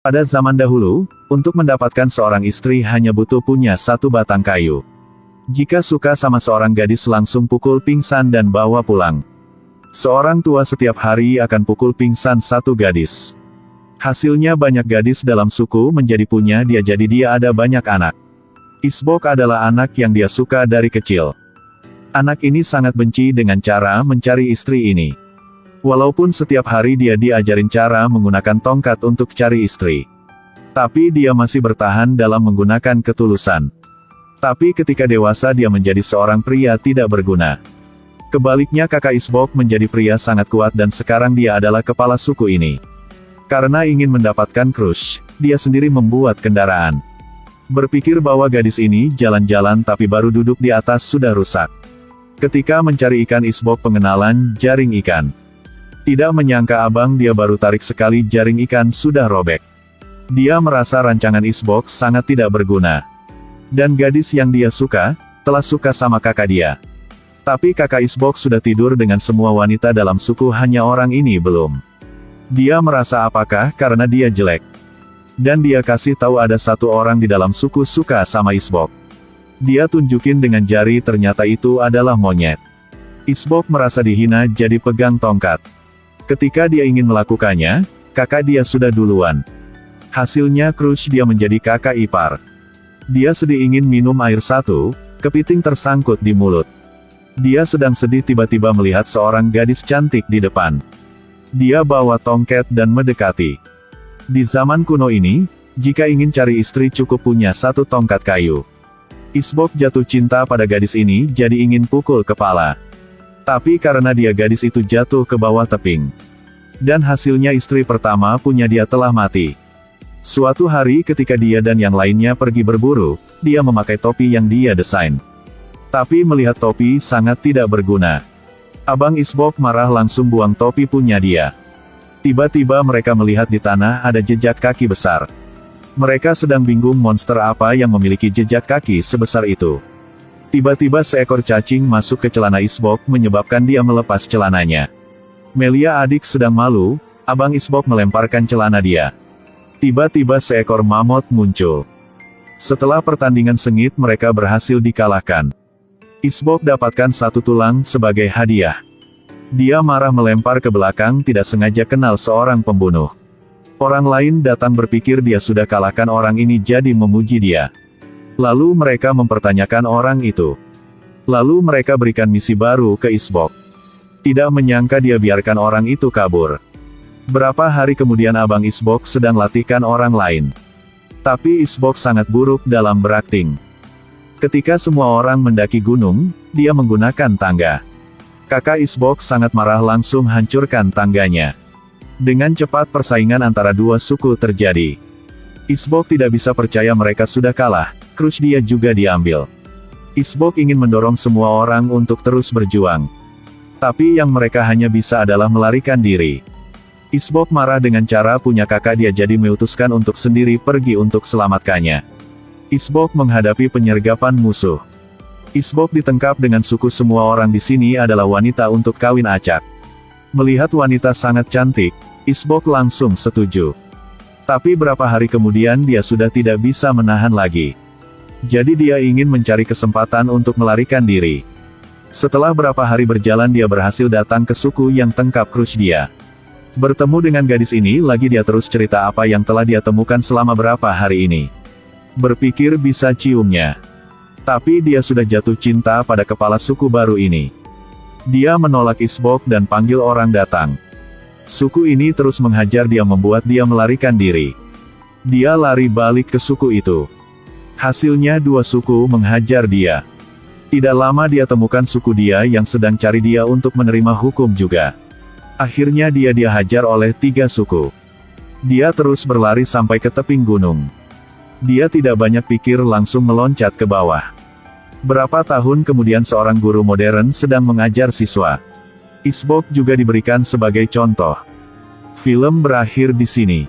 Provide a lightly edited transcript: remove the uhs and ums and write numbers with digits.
Pada zaman dahulu, untuk mendapatkan seorang istri hanya butuh punya satu batang kayu. Jika suka sama seorang gadis langsung pukul pingsan dan bawa pulang. Seorang tua setiap hari akan pukul pingsan satu gadis. Hasilnya banyak gadis dalam suku menjadi punya dia jadi dia ada banyak anak. Isbok adalah anak yang dia suka dari kecil. Anak ini sangat benci dengan cara mencari istri ini. Walaupun setiap hari dia diajarin cara menggunakan tongkat untuk cari istri. Tapi dia masih bertahan dalam menggunakan ketulusan. Tapi ketika dewasa dia menjadi seorang pria tidak berguna. Kebaliknya kakak Isbok menjadi pria sangat kuat dan sekarang dia adalah kepala suku ini. Karena ingin mendapatkan crush, dia sendiri membuat kendaraan. Berpikir bahwa gadis ini jalan-jalan tapi baru duduk di atas sudah rusak. Ketika mencari ikan Isbok pengenalan jaring ikan. Tidak menyangka abang dia baru tarik sekali jaring ikan sudah robek. Dia merasa rancangan Isbok sangat tidak berguna. Dan gadis yang dia suka, telah suka sama kakak dia. Tapi kakak Isbok sudah tidur dengan semua wanita dalam suku hanya orang ini belum. Dia merasa apakah karena dia jelek. Dan dia kasih tahu ada satu orang di dalam suku suka sama Isbok. Dia tunjukin dengan jari ternyata itu adalah monyet. Isbok merasa dihina jadi pegang tongkat. Ketika dia ingin melakukannya, kakak dia sudah duluan. Hasilnya crush dia menjadi kakak ipar. Dia sedih ingin minum air satu, kepiting tersangkut di mulut. Dia sedang sedih tiba-tiba melihat seorang gadis cantik di depan. Dia bawa tongkat dan mendekati. Di zaman kuno ini, jika ingin cari istri cukup punya satu tongkat kayu. Isbok jatuh cinta pada gadis ini jadi ingin pukul kepala. Tapi karena dia gadis itu jatuh ke bawah teping. Dan hasilnya istri pertama punya dia telah mati. Suatu hari ketika dia dan yang lainnya pergi berburu, dia memakai topi yang dia desain. Tapi melihat topi sangat tidak berguna. Abang Isbok marah langsung buang topi punya dia. Tiba-tiba mereka melihat di tanah ada jejak kaki besar. Mereka sedang bingung monster apa yang memiliki jejak kaki sebesar itu. Tiba-tiba seekor cacing masuk ke celana Isbok menyebabkan dia melepas celananya. Melia adik sedang malu, abang Isbok melemparkan celana dia. Tiba-tiba seekor mamut muncul. Setelah pertandingan sengit mereka berhasil dikalahkan. Isbok dapatkan satu tulang sebagai hadiah. Dia marah melempar ke belakang tidak sengaja kenal seorang pembunuh. Orang lain datang berpikir dia sudah kalahkan orang ini jadi memuji dia. Lalu mereka mempertanyakan orang itu. Lalu mereka berikan misi baru ke Isbok. Tidak menyangka dia biarkan orang itu kabur. Berapa hari kemudian abang Isbok sedang latihkan orang lain. Tapi Isbok sangat buruk dalam berakting. Ketika semua orang mendaki gunung, dia menggunakan tangga. Kakak Isbok sangat marah langsung hancurkan tangganya. Dengan cepat persaingan antara dua suku terjadi. Isbok tidak bisa percaya mereka sudah kalah, crush dia juga diambil. Isbok ingin mendorong semua orang untuk terus berjuang. Tapi yang mereka hanya bisa adalah melarikan diri. Isbok marah dengan cara punya kakak dia jadi memutuskan untuk sendiri pergi untuk selamatkannya. Isbok menghadapi penyergapan musuh. Isbok ditangkap dengan suku semua orang di sini adalah wanita untuk kawin acak. Melihat wanita sangat cantik, Isbok langsung setuju. Tapi berapa hari kemudian dia sudah tidak bisa menahan lagi. Jadi dia ingin mencari kesempatan untuk melarikan diri. Setelah berapa hari berjalan dia berhasil datang ke suku yang tangkap crush dia. Bertemu dengan gadis ini lagi dia terus cerita apa yang telah dia temukan selama berapa hari ini. Berpikir bisa ciumnya. Tapi dia sudah jatuh cinta pada kepala suku baru ini. Dia menolak Isbok dan panggil orang datang. Suku ini terus menghajar dia membuat dia melarikan diri. Dia lari balik ke suku itu. Hasilnya dua suku menghajar dia. Tidak lama dia temukan suku dia yang sedang cari dia untuk menerima hukum juga. Akhirnya dia dihajar oleh 3 suku. Dia terus berlari sampai ke teping gunung. Dia tidak banyak pikir langsung meloncat ke bawah. Berapa tahun kemudian seorang guru modern sedang mengajar siswa. Isbok juga diberikan sebagai contoh. Film berakhir di sini.